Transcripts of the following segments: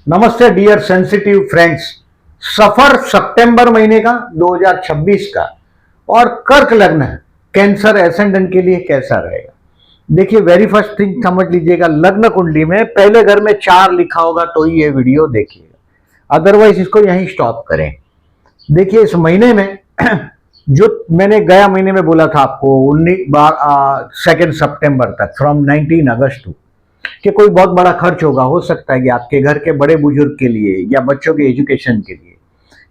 नमस्ते dear sensitive friends. सफर सितंबर महीने का 2026 का और कर्क लग्न कैंसर एसेंडेंट के लिए कैसा रहेगा। देखिए, वेरी फर्स्ट थिंग समझ लीजिएगा, लग्न कुंडली में पहले घर में 4 लिखा होगा तो ही ये वीडियो देखिएगा, अदरवाइज इसको यहीं स्टॉप करें। देखिए, इस महीने में जो मैंने गया महीने में बोला था आपको 2 सितंबर तक, फ्रॉम 19 अगस्त टू, कि कोई बहुत बड़ा खर्च होगा। हो सकता है कि आपके घर के बड़े बुजुर्ग के लिए या बच्चों के एजुकेशन के लिए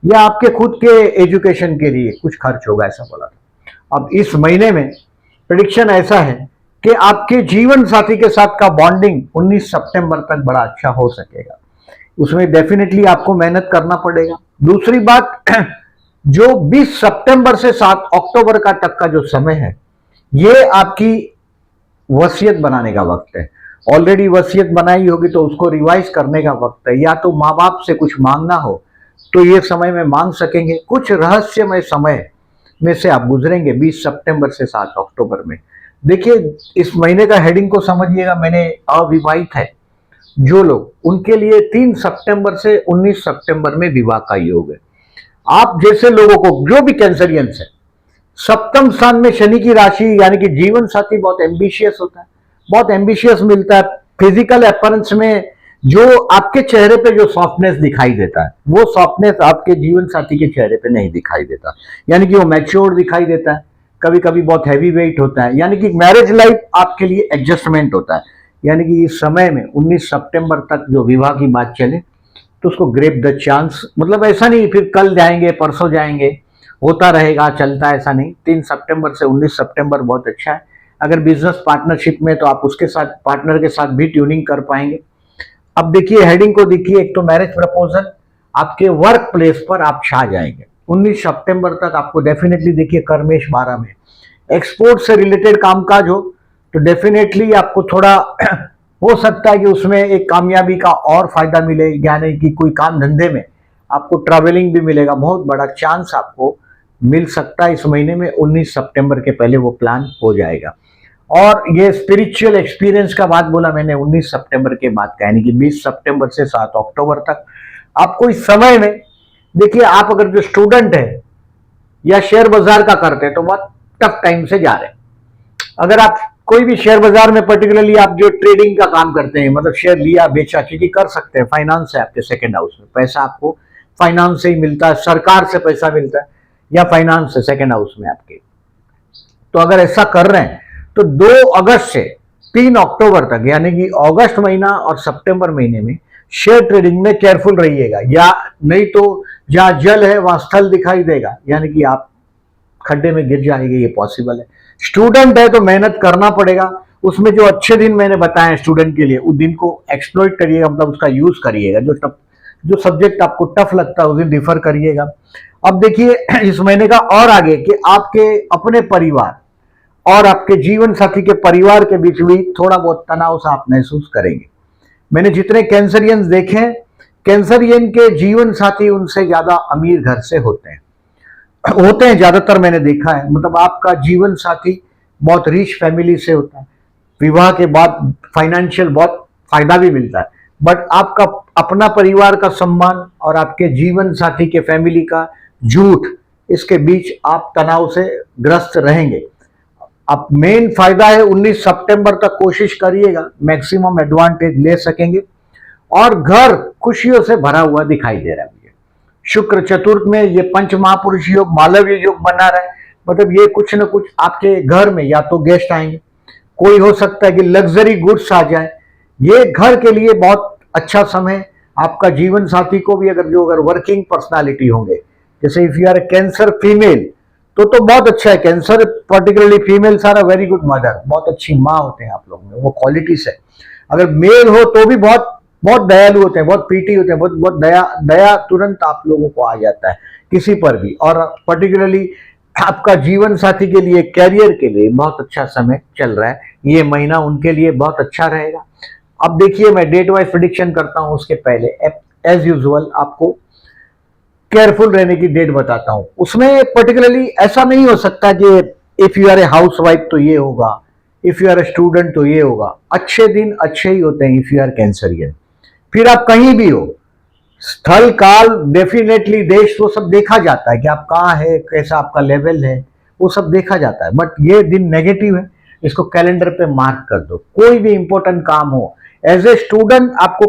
या आपके खुद के एजुकेशन के लिए कुछ खर्च होगा, ऐसा बोला था। अब इस महीने में प्रेडिक्शन ऐसा है कि आपके जीवन साथी के साथ का बॉन्डिंग 19 सितंबर तक बड़ा अच्छा हो सकेगा। उसमें डेफिनेटली आपको मेहनत करना पड़ेगा। दूसरी बात, जो 20 सितंबर से 7 अक्टूबर का तक का जो समय है, ये आपकी वसीयत बनाने का वक्त है। ऑलरेडी वसीयत बनाई होगी तो उसको रिवाइज करने का वक्त है। या तो माँ बाप से कुछ मांगना हो तो ये समय में मांग सकेंगे। कुछ रहस्यमय समय में से आप गुजरेंगे 20 सितंबर से 7 अक्टूबर में। देखिए, इस महीने का हेडिंग को समझिएगा। मैंने अविवाहित है जो लोग, उनके लिए 3 सितंबर से 19 सितंबर में विवाह का योग है। आप जैसे लोगों को, जो भी कैंसरियंस है, सप्तम स्थान में शनि की राशि यानी कि जीवन साथी बहुत एम्बिशियस होता है, बहुत एम्बिशियस मिलता है। फिजिकल अपीयरेंस में जो आपके चेहरे पे जो सॉफ्टनेस दिखाई देता है, वो सॉफ्टनेस आपके जीवन साथी के चेहरे पे नहीं दिखाई देता। यानी कि वो मैच्योर दिखाई देता है, कभी कभी बहुत हैवी वेट होता है। यानी कि मैरिज लाइफ आपके लिए एडजस्टमेंट होता है। यानी कि इस समय में 19 सितंबर तक जो विवाह की बात चले तो उसको ग्रेप द चांस, मतलब ऐसा नहीं फिर कल जाएंगे परसों जाएंगे, होता रहेगा, चलता है, ऐसा नहीं। 3 सितंबर से 19 सितंबर बहुत अच्छा है। अगर बिजनेस पार्टनरशिप में तो आप उसके साथ, पार्टनर के साथ भी ट्यूनिंग कर पाएंगे। अब देखिए, हेडिंग को देखिए, एक तो मैरिज प्रपोजल आपके वर्क प्लेस पर आप छा जाएंगे 19 सितंबर तक। आपको डेफिनेटली देखिए, कर्मेश 12 में एक्सपोर्ट से रिलेटेड कामकाज हो तो डेफिनेटली आपको थोड़ा हो सकता है कि उसमें एक कामयाबी का और फायदा मिले। यानी कि कोई काम धंधे में आपको ट्रैवलिंग भी मिलेगा, बहुत बड़ा चांस आपको मिल सकता है इस महीने में। 19 सितंबर के पहले वो प्लान हो जाएगा। और ये स्पिरिचुअल एक्सपीरियंस का बात बोला मैंने 19 सितंबर के बाद का, यानी कि 20 सितंबर से 7 अक्टूबर तक आपको इस समय में, देखिए, आप अगर जो स्टूडेंट है या शेयर बाजार का करते हैं तो बहुत टफ टाइम से जा रहे हैं। अगर आप कोई भी शेयर बाजार में, पर्टिकुलरली आप जो ट्रेडिंग का काम करते हैं, मतलब शेयर लिया बेचा, क्योंकि कर सकते हैं, फाइनेंस है आपके सेकंड हाउस में, पैसा आपको फाइनेंस से ही मिलता है, सरकार से पैसा मिलता है या फाइनेंस से सेकंड हाउस में आपके। तो अगर ऐसा कर रहे हैं तो 2 अगस्त से 3 अक्टूबर तक, यानी कि अगस्त महीना और सितंबर महीने में शेयर ट्रेडिंग में केयरफुल रहिएगा। या नहीं तो जहां जल है वहां स्थल दिखाई देगा, यानी कि आप खड्डे में गिर जाएंगे, ये पॉसिबल है। स्टूडेंट है तो मेहनत करना पड़ेगा। उसमें जो अच्छे दिन मैंने बताए स्टूडेंट के लिए, उस दिन को एक्सप्लॉइट करिएगा, मतलब उसका यूज करिएगा। जो सब्जेक्ट आपको टफ लगता है उस दिन डिफर करिएगा। अब देखिए, इस महीने का और आगे कि आपके अपने परिवार और आपके जीवन साथी के परिवार के बीच भी थोड़ा बहुत तनाव सा आप महसूस करेंगे। मैंने जितने कैंसरियंस देखे, कैंसरियन के जीवन साथी उनसे ज्यादा अमीर घर से होते हैं ज्यादातर, मैंने देखा है। मतलब आपका जीवन साथी बहुत रिच फैमिली से होता है। विवाह के बाद फाइनेंशियल बहुत फायदा भी मिलता है, बट आपका अपना परिवार का सम्मान और आपके जीवन साथी के फैमिली का झूठ, इसके बीच आप तनाव से ग्रस्त रहेंगे। अब मेन फायदा है 19 सितंबर तक कोशिश करिएगा, मैक्सिमम एडवांटेज ले सकेंगे। और घर खुशियों से भरा हुआ दिखाई दे रहा है। शुक्र चतुर्थ में ये पंच महापुरुष योग, मालवीय योग बना रहा है। मतलब ये कुछ न कुछ आपके घर में या तो गेस्ट आएंगे, कोई हो सकता है कि लग्जरी गुड्स आ जाए। ये घर के लिए बहुत अच्छा समय। आपका जीवन साथी को भी, अगर वर्किंग पर्सनालिटी होंगे, जैसे if you are a Cancer female तो बहुत अच्छा है। Cancer particularly females are a very good mother, बहुत अच्छी माँ होते हैं आप लोग में, वो क्वालिटीज है। अगर मेल हो तो भी बहुत बहुत दयालु होते हैं, बहुत पीटी होते हैं, बहुत बहुत दया तुरंत आप लोगों को आ जाता है किसी पर भी। और पर्टिकुलरली आपका जीवन साथी के लिए, कैरियर के लिए बहुत अच्छा समय चल रहा है। ये महीना उनके लिए बहुत अच्छा रहेगा। अब देखिए, मैं डेट वाइज प्रेडिक्शन करता हूं, उसके पहले एज यूजुअल आपको केयरफुल रहने की डेट बताता हूं। उसमें पर्टिकुलरली ऐसा नहीं हो सकता कि if you are a house wife तो ये होगा, if you are a student तो ये होगा। अच्छे दिन अच्छे ही होते हैं इफ यू आर कैंसरियन। फिर आप कहीं भी हो, स्थल काल डेफिनेटली देश वो सब देखा जाता है कि आप कहाँ है, कैसा आपका लेवल है, वो सब देखा जाता है। बट ये दिन नेगेटिव है, इसको कैलेंडर पे मार्क कर दो। कोई भी इंपॉर्टेंट काम हो, एज ए स्टूडेंट आपको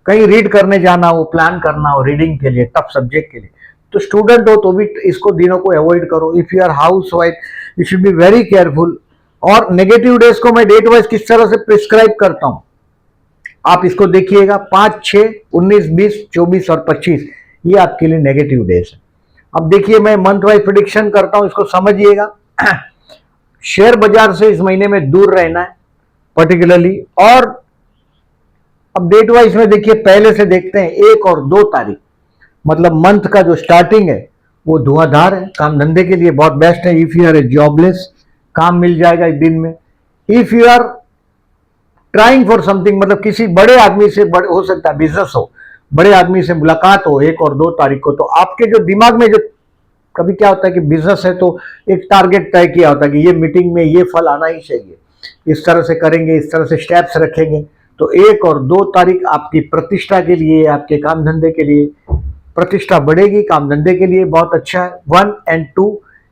कहीं रीड करने जाना हो, प्लान करना हो रीडिंग के लिए, टफ सब्जेक्ट के लिए, तो स्टूडेंट हो तो भी इसको दिनों को अवॉइड करो। If you are house wife you should be very careful. और नेगेटिव डेज को मैं डेट वाइज किस तरह से प्रिस्क्राइब करता हूं, आप इसको देखिएगा। 5, 6, 19, 20, 24 और 25 ये आपके लिए नेगेटिव डेज है। अब देखिए मैं मंथ वाइज प्रिडिक्शन करता हूं, इसको समझिएगा। शेयर बाजार से इस महीने में दूर रहना है पर्टिकुलरली। और अब डेट वाइज में देखिए, पहले से देखते हैं 1 और 2 तारीख, मतलब मंथ का जो स्टार्टिंग है वो धुआंधार है, काम धंधे के लिए बहुत बेस्ट है। If you are a jobless, काम मिल जाएगा इस दिन में। If you are trying for something, मतलब किसी बड़े आदमी से, बड़े हो सकता है बिजनेस हो, बड़े आदमी से मुलाकात हो 1 और 2 तारीख को, तो आपके जो दिमाग में जो कभी क्या होता है कि बिजनेस है तो एक टारगेट तय किया होता है कि ये मीटिंग में ये फल आना ही चाहिए, इस तरह से करेंगे, इस तरह से स्टेप्स रखेंगे। तो 1 और 2 तारीख आपकी प्रतिष्ठा के लिए, आपके काम धंधे के लिए प्रतिष्ठा बढ़ेगी, काम धंधे के लिए बहुत अच्छा है। 1 and 2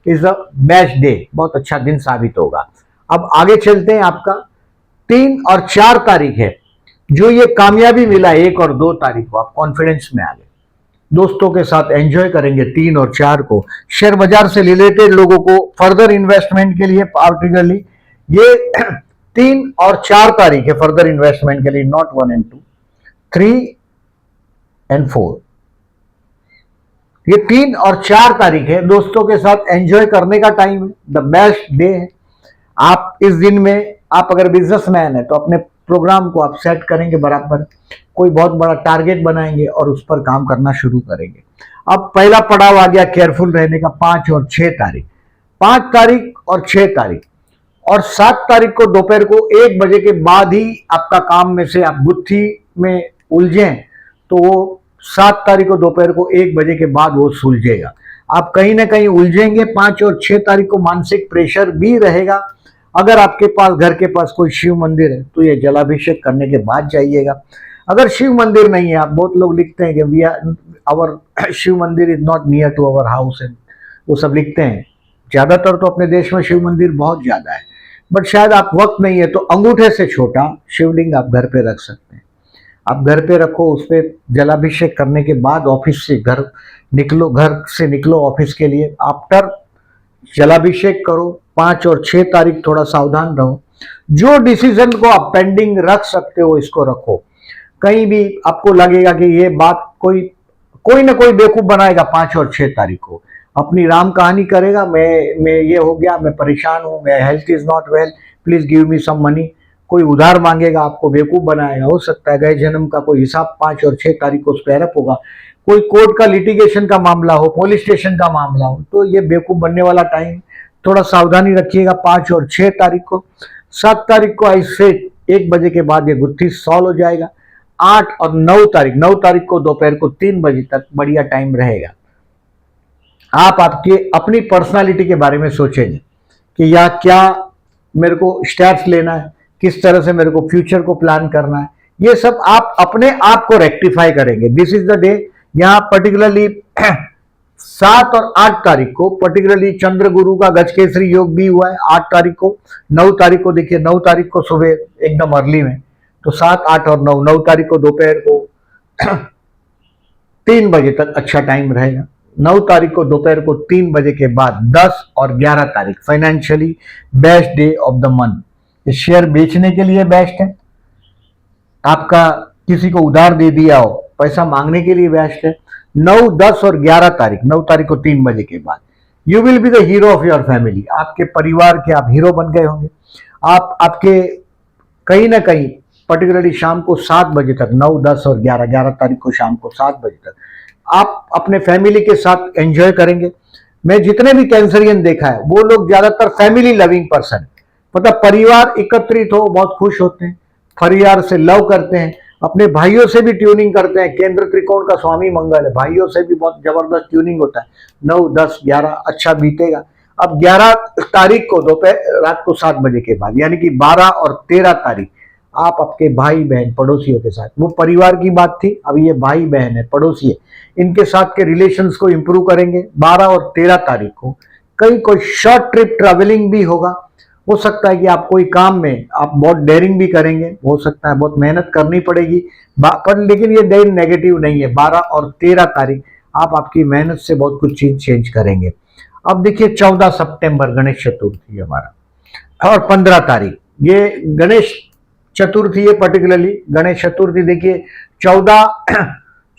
is a best day, बहुत अच्छा दिन साबित होगा। अब आगे चलते हैं, आपका 3 और 4 तारीख है, जो ये कामयाबी मिला 1 और 2 तारीख को, आप कॉन्फिडेंस में आ गए, दोस्तों के साथ एंजॉय करेंगे 3 और 4 को। शेयर बाजार से रिलेटेड लोगों को फर्दर इन्वेस्टमेंट के लिए पार्टिकुलरली ये 3 और 4 तारीख है फर्दर इन्वेस्टमेंट के लिए, नॉट 1 and 2, 3 and 4। ये 3 और 4 तारीख है, दोस्तों के साथ एंजॉय करने का टाइम है, द बेस्ट डे है। आप इस दिन में, आप अगर बिजनेसमैन है तो अपने प्रोग्राम को आप सेट करेंगे बराबर, कोई बहुत बड़ा टारगेट बनाएंगे और उस पर काम करना शुरू करेंगे। अब पहला पड़ाव आ गया केयरफुल रहने का, 5 और 6 तारीख। 5 तारीख और 6 तारीख और 7 तारीख को दोपहर को 1 बजे के बाद ही आपका काम में से आप गुत्थी में उलझे तो वो 7 तारीख को दोपहर को 1 बजे के बाद वो सुलझेगा, आप कहीं ना कहीं उलझेंगे। 5 और 6 तारीख को मानसिक प्रेशर भी रहेगा। अगर आपके पास घर के पास कोई शिव मंदिर है तो ये जलाभिषेक करने के बाद जाइएगा। अगर शिव मंदिर नहीं है, आप बहुत लोग लिखते हैं कि we are our Shiv mandir is not near to our house, and वो सब लिखते हैं। ज्यादातर तो अपने देश में शिव मंदिर बहुत ज्यादा है, बट शायद आप वक्त नहीं है तो अंगूठे से छोटा शिवलिंग आप घर पे रख सकते हैं। आप घर पे रखो, उस पर जलाभिषेक करने के बाद ऑफिस से घर निकलो ऑफिस के लिए, आफ्टर जलाभिषेक करो। 5 और 6 तारीख थोड़ा सावधान रहो। जो डिसीजन को आप पेंडिंग रख सकते हो इसको रखो। कहीं भी आपको लगेगा कि ये बात कोई ना कोई बेवकूफ बनाएगा 5 और 6 तारीख को, अपनी राम कहानी करेगा, मैं ये हो गया, मैं परेशान हूँ, मैं health is not well, please give me some money, कोई उधार मांगेगा, आपको बेवकूफ बनाएगा। हो सकता है गए जन्म का कोई हिसाब 5 और 6 तारीख को स्क्वायर अप होगा, कोई कोर्ट का लिटिगेशन का मामला हो, पुलिस स्टेशन का मामला हो, तो ये बेवकूफ बनने वाला टाइम, थोड़ा सावधानी रखिएगा 5 और 6 तारीख को। 7 तारीख को आई से 1 बजे के बाद ये गुत्थी सॉल्व हो जाएगा। 8 और 9 तारीख को दोपहर को 3 बजे तक बढ़िया टाइम रहेगा। आप आपके अपनी पर्सनालिटी के बारे में सोचेंगे कि या क्या मेरे को स्टेप्स लेना है, किस तरह से मेरे को फ्यूचर को प्लान करना है, ये सब आप अपने आप को रेक्टिफाई करेंगे। This is the day. यहाँ पर्टिकुलरली 7 और 8 तारीख को पर्टिकुलरली चंद्र गुरु का गजकेसरी योग भी हुआ है। 8 तारीख को, 9 तारीख को देखिए, 9 तारीख को सुबह एकदम अर्ली में, तो 7, 8 और 9 तारीख को दोपहर को 3 बजे तक अच्छा टाइम रहेगा। 9 तारीख को दोपहर को 3 बजे के बाद 10 और 11 तारीख financially best day of the month. Share बेचने के लिए बेस्ट है, आपका किसी को उधार दे दिया हो, पैसा मांगने के लिए बेस्ट है। 9, 10 और 11 तारीख, 9 तारीख को 3 बजे के बाद you will be the hero of your family. आपके परिवार के आप हीरो बन गए होंगे। आप आपके कहीं ना कहीं पर्टिकुलरली शाम को 7 बजे तक, 9, 10 और 11 तारीख को शाम को 7 बजे तक आप अपने फैमिली के साथ एंजॉय करेंगे। मैं जितने भी कैंसरियन देखा है वो लोग ज्यादातर फैमिली लविंग पर्सन, मतलब परिवार एकत्रित हो बहुत खुश होते हैं, परिवार से लव करते हैं, अपने भाइयों से भी ट्यूनिंग करते हैं। केंद्र त्रिकोण का स्वामी मंगल है, भाइयों से भी बहुत जबरदस्त ट्यूनिंग होता है। 9, 10, 11 अच्छा बीतेगा। अब 11 तारीख को दोपहर रात को 7 बजे के बाद, यानी कि 12 और 13 तारीख आप आपके भाई बहन पड़ोसियों के साथ, वो परिवार की बात थी, अब ये भाई बहन है, पड़ोसी है, इनके साथ के रिलेशंस को इंप्रूव करेंगे। 12 और 13 तारीख को कहीं कोई शॉर्ट ट्रिप ट्रैवलिंग भी होगा। हो सकता है कि आप कोई काम में आप बहुत डेयरिंग भी करेंगे, हो सकता है बहुत मेहनत करनी पड़ेगी, पर लेकिन ये दिन नेगेटिव नहीं है। 12 और 13 तारीख आप आपकी मेहनत से बहुत कुछ चीज चेंज करेंगे। अब देखिए 14 सितंबर गणेश चतुर्थी है हमारा, और 15 तारीख ये गणेश चतुर्थी है। पर्टिकुलरली गणेश चतुर्थी देखिए 14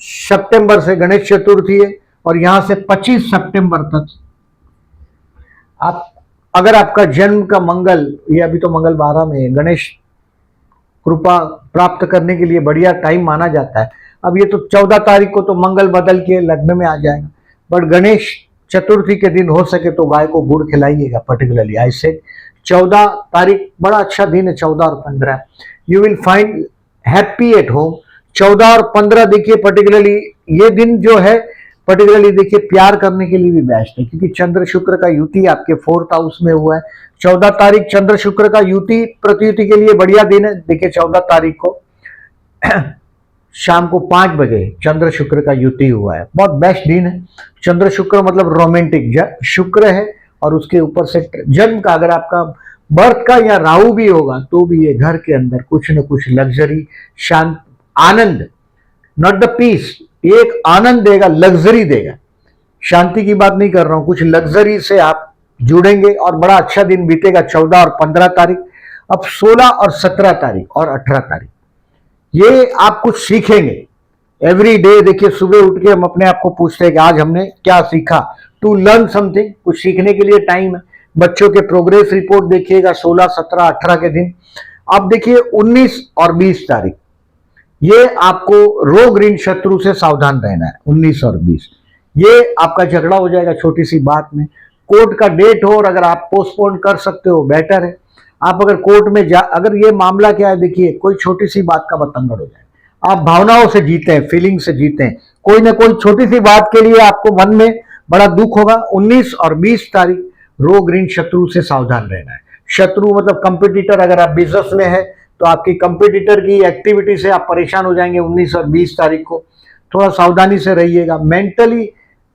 सितंबर से गणेश चतुर्थी है, और यहां से 25 सितंबर तक आप, अगर आपका जन्म का मंगल, ये अभी तो मंगल 12 में है, गणेश कृपा प्राप्त करने के लिए बढ़िया टाइम माना जाता है। अब ये तो 14 तारीख को तो मंगल बदल के लग्न में आ जाएगा, बट गणेश चतुर्थी के दिन हो सके तो गाय को गुड़ खिलाइएगा। पर्टिकुलरली ऐसे 14 तारीख बड़ा अच्छा दिन है, 14 और 15 you will find happy at home. 14 और 15 देखिए पर्टिकुलरली ये दिन जो है, पर्टिकुलरली देखिए प्यार करने के लिए भी बेस्ट है, क्योंकि चंद्र शुक्र का युति आपके 4th हाउस में हुआ है। 14 तारीख चंद्र शुक्र का युति प्रत्युति के लिए बढ़िया दिन है। देखिए 14 तारीख को शाम को 5 बजे चंद्र शुक्र का युति हुआ है, बहुत बेस्ट दिन है। चंद्र शुक्र मतलब रोमांटिक शुक्र है, और उसके ऊपर से जन्म का, अगर आपका बर्थ का या राहु भी होगा तो भी ये घर के अंदर कुछ न कुछ लग्जरी, शांत, आनंद, नॉट द पीस, एक आनंद देगा, लग्जरी देगा। शांति की बात नहीं कर रहा हूं, कुछ लग्जरी से आप जुड़ेंगे और बड़ा अच्छा दिन बीतेगा 14 और 15 तारीख। अब 16 और 17 तारीख और 18 तारीख ये आप कुछ सीखेंगे एवरी डे। देखिए सुबह उठ के हम अपने आप को पूछते हैं कि आज हमने क्या सीखा, टू लर्न समथिंग, कुछ सीखने के लिए टाइम है। बच्चों के प्रोग्रेस रिपोर्ट देखिएगा 16, 17, 18 के दिन। अब देखिए 19 और 20 तारीख ये आपको रोग ऋण शत्रु से सावधान रहना है। 19 और 20 ये आपका झगड़ा हो जाएगा छोटी सी बात में, कोर्ट का डेट हो, और अगर आप पोस्टपोन कर सकते हो बेटर है। आप अगर कोर्ट में अगर ये मामला क्या है, देखिए कोई छोटी सी बात का बतंगड़ हो जाए, आप भावनाओं से जीते हैं, फीलिंग से जीते हैं, कोई ना कोई छोटी सी बात के लिए आपको मन में बड़ा दुख होगा। 19 और 20 तारीख रोग ऋण शत्रु से सावधान रहना है। शत्रु मतलब कंपटीटर, अगर आप बिजनेस में है तो आपकी कंपटीटर की एक्टिविटी से आप परेशान हो जाएंगे 19 और 20 तारीख को। थोड़ा सावधानी से रहिएगा, मेंटली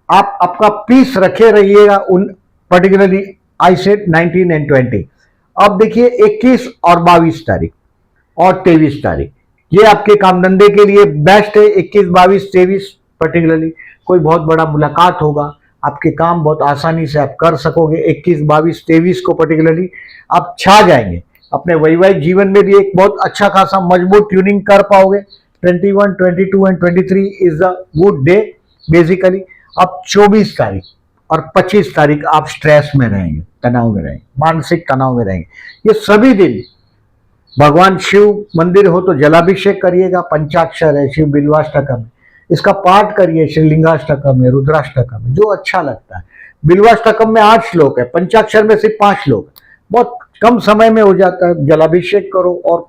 आप आपका पीस रखे रहिएगा। Particularly I said 19 and 20। अब देखिए 21 और 22 तारीख और 23 तारीख ये आपके काम धंधे के लिए बेस्ट है। 21, 22, 23 पर्टिकुलरली कोई बहुत बड़ा मुलाकात होगा, आपके काम बहुत आसानी से आप कर सकोगे। 21, 22, 23 को पर्टिकुलरली आप छा जाएंगे, अपने वैवाहिक जीवन में भी एक बहुत अच्छा खासा मजबूत ट्यूनिंग कर पाओगे। 21, 22 and 23 is a good day basically. अब 24 तारीख और 25 तारीख आप स्ट्रेस में रहेंगे, तनाव में रहेंगे, मानसिक तनाव में रहेंगे। ये सभी दिन भगवान शिव मंदिर हो तो जलाभिषेक करिएगा, पंचाक्षर है, शिव बिल्वाष्टकम है, इसका पाठ करिए, श्रीलिंगाष्टकम है, रुद्राष्टकम है, जो अच्छा लगता है। बिल्वाष्टकम में 8 श्लोक है, पंचाक्षर में सिर्फ 5 श्लोक, बहुत कम समय में हो जाता है। जलाभिषेक करो और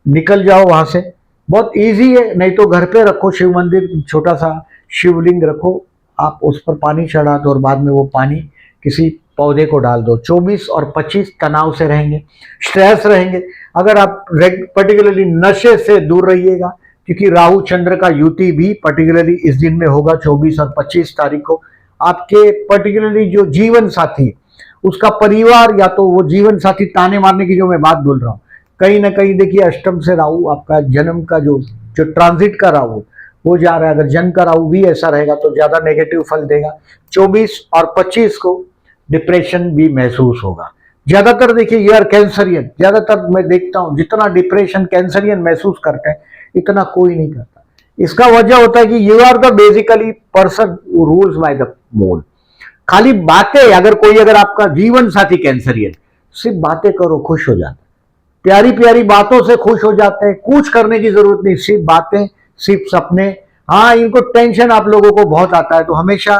निकल जाओ वहां से, बहुत इजी है। नहीं तो घर पे रखो शिव मंदिर, छोटा सा शिवलिंग रखो, आप उस पर पानी चढ़ा दो और बाद में वो पानी किसी पौधे को डाल दो। 24 और 25 तनाव से रहेंगे, स्ट्रेस रहेंगे। अगर आप पर्टिकुलरली नशे से दूर रहिएगा, क्योंकि राहु चंद्र का युति भी पर्टिकुलरली इस दिन में होगा 24 और 25 तारीख को। आपके पर्टिकुलरली जो जीवन साथी, उसका परिवार, या तो वो जीवन साथी, ताने मारने की जो मैं बात बोल रहा हूँ, कहीं ना कहीं देखिए अष्टम से राहु, आपका जन्म का जो ट्रांजिट का राहु वो जा रहा है। अगर जन्म का राहु भी ऐसा रहेगा तो ज्यादा नेगेटिव फल देगा। 24 और 25 को डिप्रेशन भी महसूस होगा। ज्यादातर देखिए ये कैंसरियन, ज्यादातर मैं देखता हूं जितना डिप्रेशन कैंसरियन महसूस करते हैं इतना कोई नहीं करता। इसका वजह होता है कि you are the basically person rules by the moon. खाली बातें, अगर आपका जीवन साथी कैंसरियन, सिर्फ बातें करो, खुश हो जाते हैं, प्यारी प्यारी बातों से खुश हो जाते हैं, कुछ करने की जरूरत नहीं, सिर्फ बातें, सिर्फ सपने। हाँ, इनको टेंशन आप लोगों को बहुत आता है, तो हमेशा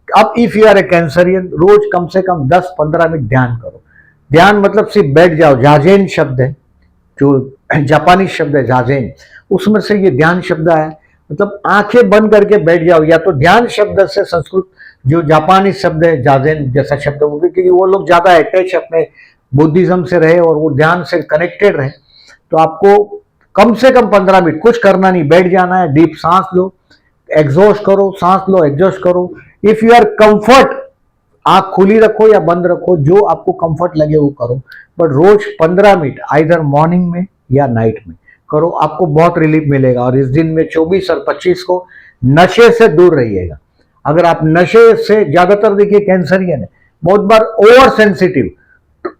अब इफ यू आर ए कैंसरियन, रोज कम से कम 10-15 मिनट ध्यान करो। ध्यान मतलब सिर्फ बैठ जाओ, जाजेन शब्द है, जो जापानी शब्द है जाजेन, उसमें से ये ध्यान शब्द है, मतलब आंखें बंद करके बैठ जाओ। या तो ध्यान शब्द से संस्कृत जो जापानी शब्द है जाजेन जैसा शब्द होगा, क्योंकि वो लोग ज्यादा अटैच अपने बुद्धिज्म से रहे और वो ध्यान से कनेक्टेड रहे, तो आपको कम से कम 15 मिनट कुछ करना नहीं, बैठ जाना है, डीप सांस लो, एग्जॉस्ट करो, सांस लो, एग्जॉस्ट करो। इफ यू आर कंफर्ट, आंख खुली रखो या बंद रखो, जो आपको कंफर्ट लगे वो करो, बट रोज 15 मिनट आइदर मॉर्निंग में या नाइट में करो, आपको बहुत रिलीफ मिलेगा। और इस दिन में 24 और 25 को नशे से दूर रहिएगा। अगर आप नशे से, ज्यादातर देखिए कैंसरियन है बहुत बार ओवर सेंसिटिव,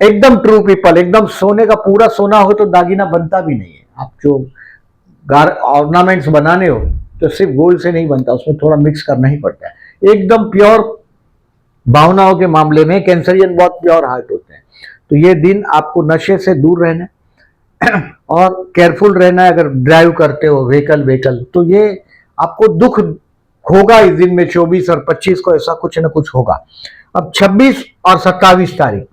एकदम ट्रू पीपल, एकदम सोने का पूरा सोना हो तो दागिना बनता भी नहीं है। आप जो ऑर्नामेंट्स बनाने हो तो सिर्फ गोल्ड से नहीं बनता, उसमें थोड़ा मिक्स करना ही पड़ता है। एकदम प्योर भावनाओं के मामले में कैंसरियन बहुत प्योर हार्ट होते हैं। तो ये दिन आपको नशे से दूर रहना और केयरफुल रहना है। अगर ड्राइव करते हो व्हीकल तो ये आपको दुख होगा इस दिन में, 24 और 25 को ऐसा कुछ ना कुछ होगा। अब 26 और 27 तारीख,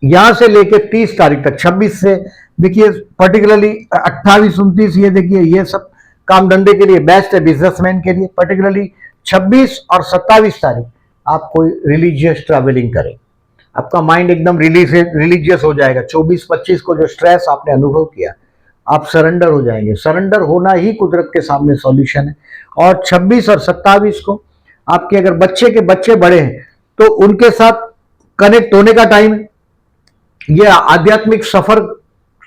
यहां से लेके 30 तारीख तक, 26 से देखिए पर्टिकुलरली 28, 29, ये देखिए ये सब काम धंधे के लिए बेस्ट है, बिजनेसमैन के लिए। पर्टिकुलरली 26 और 27 तारीख आप कोई रिलीजियस ट्रैवलिंग करें, आपका माइंड एकदम रिलीजियस हो जाएगा। 24-25 को जो स्ट्रेस आपने अनुभव किया, आप सरेंडर हो जाएंगे। सरेंडर होना ही कुदरत के सामने सॉल्यूशन है। और 26 और 27 को आपके अगर बच्चे के बच्चे बड़े हैं तो उनके साथ कनेक्ट होने का टाइम है, ये आध्यात्मिक सफर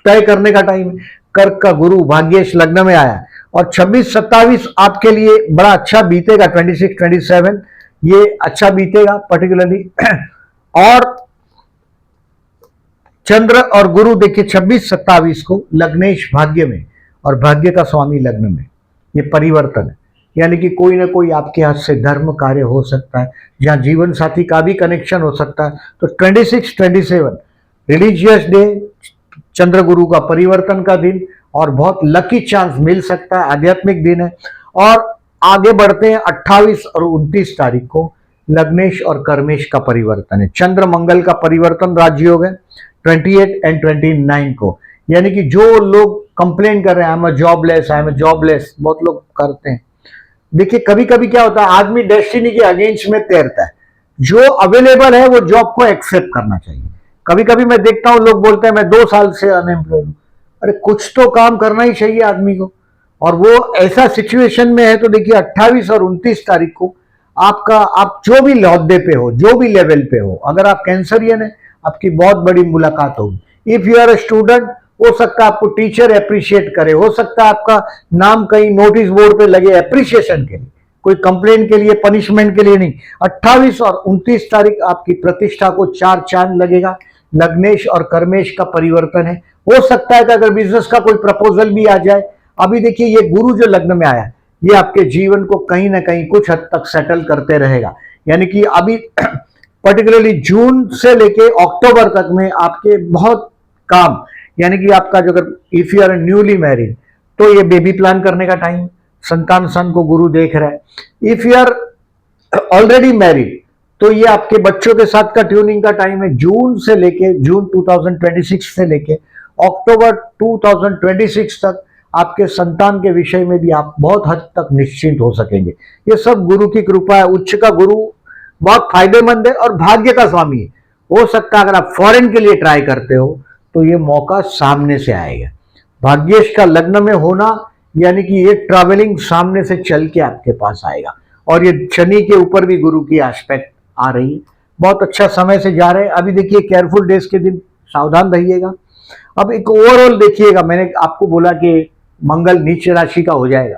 तय करने का टाइम है। कर्क का गुरु भाग्येश लग्न में आया और 26-27 आपके लिए बड़ा अच्छा बीतेगा। 26-27 ये अच्छा बीतेगा पर्टिकुलरली। और चंद्र और गुरु देखिए 26-27 को लग्नेश भाग्य में और भाग्य का स्वामी लग्न में, ये परिवर्तन है। यानी कि कोई ना कोई आपके हाथ से धर्म कार्य हो सकता है, जहां जीवन साथी का भी कनेक्शन हो सकता है। तो 26-27 रिलीजियस डे, चंद्र गुरु का परिवर्तन का दिन और बहुत लकी चांस मिल सकता है, आध्यात्मिक दिन है। और आगे बढ़ते हैं 28 और 29 तारीख को लग्नेश और कर्मेश का परिवर्तन है। चंद्र मंगल का परिवर्तन राजयोग है 28 एंड 29 को। यानी कि जो लोग कंप्लेन कर रहे हैं आई एम जॉबलेस, बहुत लोग करते हैं। देखिए कभी कभी क्या होता है, आदमी डेस्टिनी के अगेंस्ट में तैरता है। जो अवेलेबल है वो जॉब को एक्सेप्ट करना चाहिए। कभी कभी मैं देखता हूं लोग बोलते हैं मैं 2 साल से अनएम्प्लॉयड हूं। अरे कुछ तो काम करना ही चाहिए आदमी को, और वो ऐसा सिचुएशन में है। तो देखिए 28 और 29 तारीख को आप जो भी लौहदे पे हो, जो भी लेवल पे हो, अगर आप कैंसरियन है आपकी बहुत बड़ी मुलाकात होगी। If you are a student, हो सकता है आपको टीचर अप्रिशिएट करे, हो सकता है आपका नाम कहीं नोटिस बोर्ड पे लगे अप्रिशिएशन के लिए, कोई कंप्लेन के लिए, पनिशमेंट के लिए नहीं। 28 और 29 तारीख आपकी प्रतिष्ठा को 4 चांद लगेगा। लग्नेश और कर्मेश का परिवर्तन है। हो सकता है कि अगर बिजनेस का कोई प्रपोजल भी आ जाए, अभी देखिए ये गुरु जो लग्न में आया, ये आपके जीवन को कहीं ना कहीं कुछ हद तक सेटल करते रहेगा। यानी कि अभी पर्टिकुलरली जून से लेके अक्टूबर तक में आपके बहुत काम, यानी कि आपका जो, अगर if you are newly married तो ये बेबी प्लान करने का टाइम, संतान सन को गुरु देख रहा है। If you are already married तो ये आपके बच्चों के साथ का ट्यूनिंग का टाइम है। जून 2026 से लेके अक्टूबर 2026 तक आपके संतान के विषय में भी आप बहुत हद तक निश्चिंत हो सकेंगे। ये सब गुरु की कृपा है। उच्च का गुरु बहुत फायदेमंद है और भाग्य का स्वामी है। हो सकता है अगर आप फॉरेन के लिए ट्राई करते हो तो ये मौका सामने से आएगा। भाग्येश का लग्न में होना यानी कि ये ट्रैवलिंग सामने से चल के आपके पास आएगा। और ये शनि के ऊपर भी गुरु की एस्पेक्ट आ रही है। बहुत अच्छा समय से जा रहे हैं। अभी देखिए केयरफुल डेज के दिन सावधान रहिएगा। अब एक ओवरऑल देखिएगा, मैंने आपको बोला कि मंगल नीच राशि का हो जाएगा।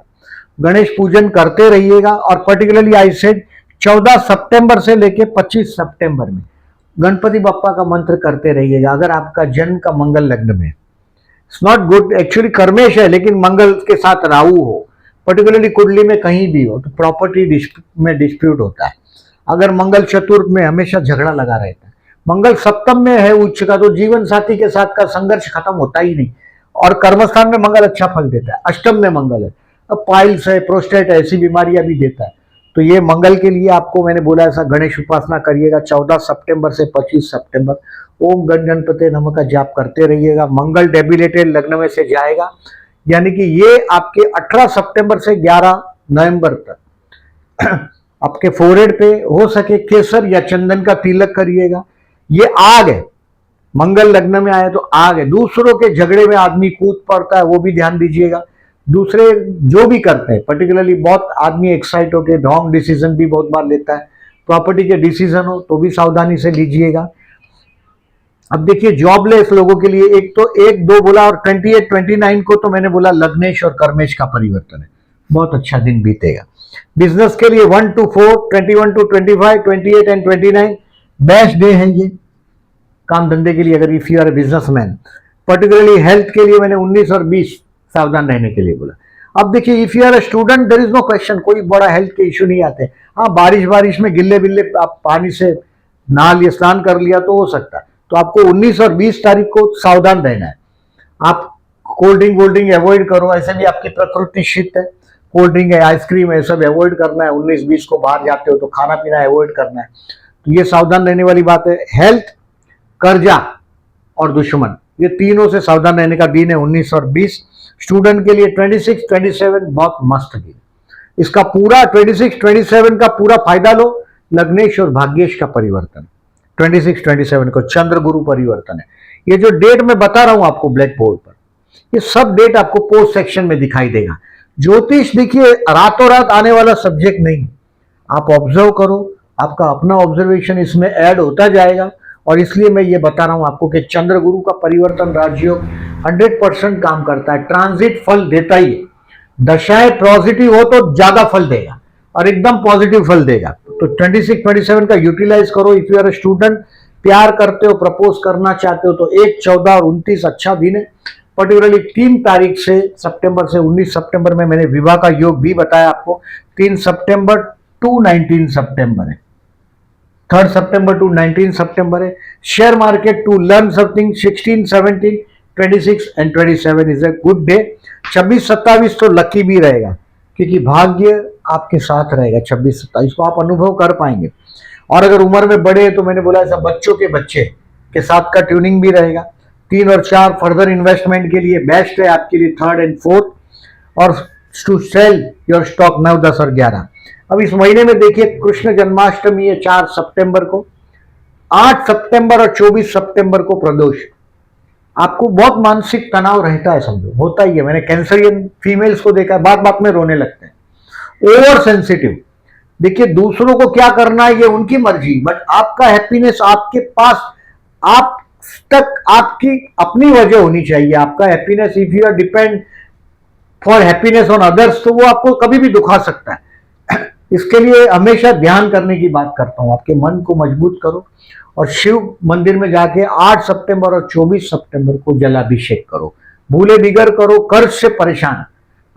गणेश पूजन करते रहिएगा और पर्टिकुलरली आई सेड 14 सितंबर से लेके 25 सितंबर में गणपति बप्पा का मंत्र करते रहिएगा। अगर आपका जन्म का मंगल लग्न में, इट्स नॉट गुड, एक्चुअली कर्मेश है लेकिन मंगल के साथ राहु हो, पर्टिकुलरली कुंडली में कहीं भी हो तो प्रॉपर्टी में डिस्प्यूट होता है। अगर मंगल चतुर्थ में हमेशा झगड़ा लगा रहता है। मंगल सप्तम में है उच्च का, तो जीवन साथी के साथ का संघर्ष खत्म होता ही नहीं। और कर्मस्थान में मंगल अच्छा फल देता है। अष्टम में मंगल है, अब पाइल्स है, प्रोस्टेट है, ऐसी बीमारियां भी देता है। तो ये मंगल के लिए आपको मैंने बोला ऐसा गणेश उपासना करिएगा 14 सितंबर से 25 सितंबर। ओम गण गणपते नमः का जाप करते रहिएगा। मंगल डेबिलेटेड लग्न में से जाएगा, यानी कि ये आपके 18 सितंबर से 11 नवंबर तक आपके फोरहेड पे हो सके केसर या चंदन का तिलक करिएगा। ये आग है, मंगल लग्न में आए तो आ गए, दूसरों के झगड़े में आदमी कूद पड़ता है, वो भी ध्यान दीजिएगा। दूसरे जो भी करते हैं, पर्टिकुलरली बहुत आदमी एक्साइट होकर रॉन्ग डिसीजन भी बहुत बार लेता है, प्रॉपर्टी के डिसीजन हो तो भी सावधानी से लीजिएगा। अब देखिए जॉबलेस लोगों के लिए एक तो 1-2 बोला, और 28 29 को तो मैंने बोला लग्नेश और कर्मेश का परिवर्तन है, बहुत अच्छा दिन बीतेगा। बिजनेस के लिए 1 to 4, 21 to 25, 28 and 29 best day है ये काम धंधे के लिए, अगर if you are a businessman. Particularly health के लिए मैंने 19 और 20 सावधान रहने के लिए बोला। अब देखिए if you are a student there is no question, कोई बड़ा हेल्थ के इश्यू नहीं आते। हाँ, बारिश में गिल्ले बिल्ले आप पानी से नहा लिया, स्नान कर लिया तो हो सकता है, तो आपको 19 और 20 तारीख को सावधान रहना है। आप कोल्ड ड्रिंक अवॉइड करो, ऐसे भी आपकी प्रकृति शीत है, कोल्ड ड्रिंक है, आइसक्रीम है, सब अवॉइड करना है। 19-20 को बाहर जाते हो तो खाना पीना अवॉइड करना है, तो ये सावधान रहने वाली बात है। हेल्थ, कर्जा और दुश्मन, ये तीनों से सावधान रहने का दिन है 19 और 20। स्टूडेंट के लिए 26-27 बहुत मस्त दिन, इसका पूरा 26-27 का पूरा फायदा लो। लग्नेश और भाग्येश का परिवर्तन 26-27 को चंद्र गुरु परिवर्तन है। ये जो डेट मैं बता रहा हूं आपको ब्लैक बोर्ड पर, ये सब डेट आपको पोस्ट सेक्शन में दिखाई देगा। ज्योतिष देखिए रातों रात आने वाला सब्जेक्ट नहीं, आप ऑब्जर्व करो, आपका अपना ऑब्जर्वेशन इसमें ऐड होता जाएगा। और इसलिए मैं ये बता रहा हूं आपको कि चंद्र गुरु का परिवर्तन राजयोग 100% काम करता है, ट्रांजिट फल देता ही है। दशाएं पॉजिटिव हो तो ज्यादा फल देगा और एकदम पॉजिटिव फल देगा। तो 26-27 का यूटिलाइज करो। If you are a student, प्यार करते हो, प्रपोज करना चाहते हो तो 1, 14 और 29 अच्छा दिन है। पर्टिकुलरली 3 तारीख से सितंबर से 19 सितंबर में मैंने विवाह का योग भी बताया आपको। 3 सितंबर टू 19 सितंबर है, 3 सितंबर टू 19 सितंबर है। Share market to learn something 16, 17, 26 and 27 is a good day. 26-27 तो लकी भी रहेगा, क्योंकि भाग्य आपके साथ रहेगा। 26-27 को आप अनुभव कर पाएंगे। और अगर उम्र में बड़े हैं तो मैंने बोला ऐसा बच्चों के बच्चे के साथ का ट्यूनिंग भी रहेगा। 3 और 4 फर्दर इन्वेस्टमेंट के लिए बेस्ट है आपके लिए, 3rd एंड 4th। और टू सेल योर स्टॉक 9, 10 और 11। अब इस महीने में देखिए कृष्ण जन्माष्टमी है 4 सितंबर को, 8 सितंबर और 24 सितंबर को प्रदोष। आपको बहुत मानसिक तनाव रहता है, समझो होता ही है। मैंने कैंसरियन फीमेल्स को देखा है, बात बात में रोने लगते हैं, ओवर सेंसिटिव। देखिए दूसरों को क्या करना है ये उनकी मर्जी, बट आपका हैप्पीनेस आपके पास, आप तक आपकी अपनी वजह होनी चाहिए। आपका happiness, if you are depend for happiness on others, तो वो आपको कभी भी दुखा सकता है। इसके लिए हमेशा ध्यान करने की बात करता हूं, आपके मन को मजबूत करो और शिव मंदिर में जाके 8 सितंबर और 24 सितंबर को जलाभिषेक करो। भूले बिगर करो, कर्ज से परेशान,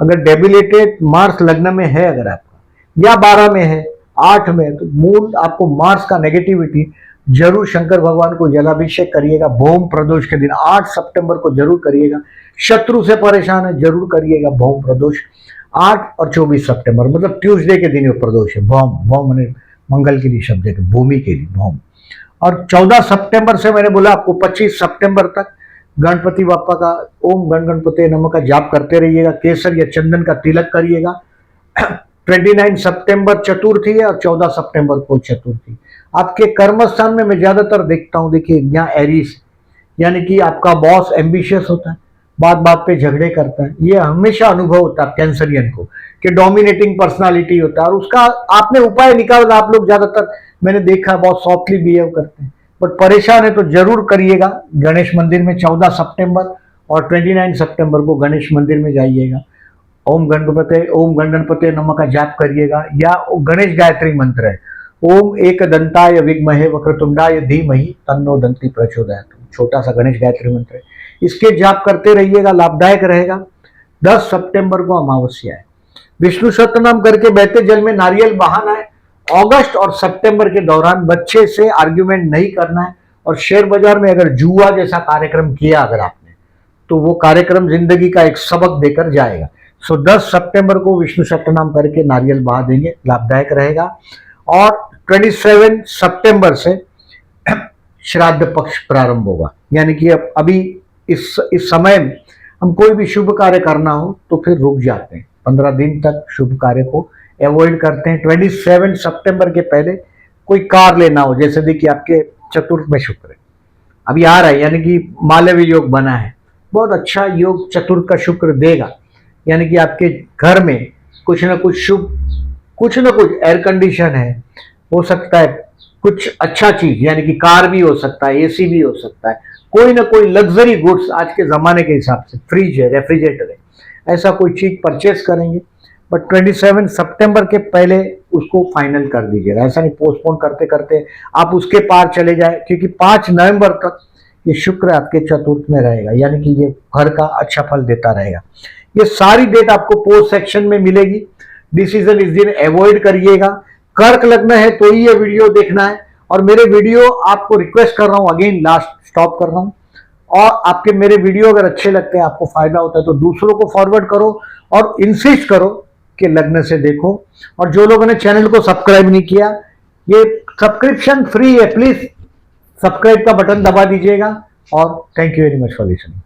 अगर डेबिलेटेड मार्स लग्न में है अगर आपका, या 12 में है, 8 में, तो मूल आपको मार्स का नेगेटिविटी, जरूर शंकर भगवान को जलाभिषेक करिएगा। भौम प्रदोष के दिन 8 सितंबर को जरूर करिएगा। शत्रु से परेशान है, जरूर करिएगा भौम प्रदोष। 8 और 24 सितंबर मतलब ट्यूसडे के दिन प्रदोष है। भौम मैंने मंगल के लिए शब्द है, भूमि के लिए भौम। और 14 सितंबर से मैंने बोला आपको 25 सितंबर तक गणपति बापा का ओम गण गणपति नमः का जाप करते रहिएगा। केसर या चंदन का तिलक करिएगा। 29 सितंबर चतुर्थी है और 14 सितंबर को चतुर्थी। आपके कर्म स्थान में मैं ज्यादातर देखता हूं, देखिए यहाँ एरीज, यानी कि आपका बॉस एम्बिशियस होता है, बात बात पे झगड़े करता है। ये हमेशा अनुभव होता है कैंसरियन को कि डोमिनेटिंग पर्सनालिटी होता है, और उसका आपने उपाय निकाला। आप लोग ज्यादातर मैंने देखा बहुत सॉफ्टली बिहेव करते हैं, बट परेशान है तो जरूर करिएगा। गणेश मंदिर में 14 सितंबर और 29 सितंबर को गणेश मंदिर में जाइएगा। ओम गण गणपते नमः का जाप करिएगा, या गणेश गायत्री मंत्र है, ओम एक दंताय विद्महे वक्रतुंडाय धीमहि तन्नो दंती प्रचोदयात्, छोटा सा गणेश गायत्री मंत्र है, इसके जाप करते रहिएगा, लाभदायक रहेगा। 10 सितंबर को अमावस्या है। विष्णु सतनाम करके बहते जल में नारियल बहाना है। अगस्त और सितंबर के दौरान बच्चे से आर्ग्यूमेंट नहीं करना है। और शेयर बाजार में अगर जुआ जैसा कार्यक्रम किया अगर आपने, तो वो कार्यक्रम जिंदगी का एक सबक देकर जाएगा। सो 10 सितंबर को विष्णु सतनाम करके नारियल बहा देंगे, लाभदायक रहेगा। और 27 सितंबर से श्राद्ध पक्ष प्रारंभ होगा, यानी कि अब अभी इस समय हम कोई भी शुभ कार्य करना हो तो फिर रुक जाते हैं, 15 दिन तक शुभ कार्य को अवॉइड करते हैं। 27 सितंबर के पहले कोई कार लेना हो, जैसे देखिए आपके चतुर्थ में शुक्र है, अभी आ रहा है, यानी कि मालव्य योग बना है, बहुत अच्छा योग चतुर्थ का शुक्र देगा। यानी कि आपके घर में कुछ ना कुछ शुभ, कुछ ना कुछ एयर कंडीशन है, हो सकता है कुछ अच्छा चीज, यानी कि कार भी हो सकता है, एसी भी हो सकता है, कोई ना कोई लग्जरी गुड्स आज के जमाने के हिसाब से, फ्रिज है, रेफ्रिजरेटर है, ऐसा कोई चीज परचेस करेंगे। बट 27 सितंबर के पहले उसको फाइनल कर दीजिएगा, ऐसा नहीं पोस्टपोन करते करते आप उसके पार चले जाए, क्योंकि 5 नवंबर तक ये शुक्र आपके चतुर्थ में रहेगा, यानी कि ये घर का अच्छा फल देता रहेगा। ये सारी डेट आपको पोस्ट सेक्शन में मिलेगी। डिसीजन इस दिन अवॉइड करिएगा। कर्क लग्न है तो ही ये वीडियो देखना है, और मेरे वीडियो आपको रिक्वेस्ट कर रहा हूं, अगेन लास्ट स्टॉप कर रहा हूं, और आपके मेरे वीडियो अगर अच्छे लगते हैं, आपको फायदा होता है, तो दूसरों को फॉरवर्ड करो और इंसिस्ट करो कि लग्न से देखो। और जो लोगों ने चैनल को सब्सक्राइब नहीं किया, ये सब्सक्रिप्शन फ्री है, प्लीज सब्सक्राइब का बटन दबा दीजिएगा। और thank you very much for listening.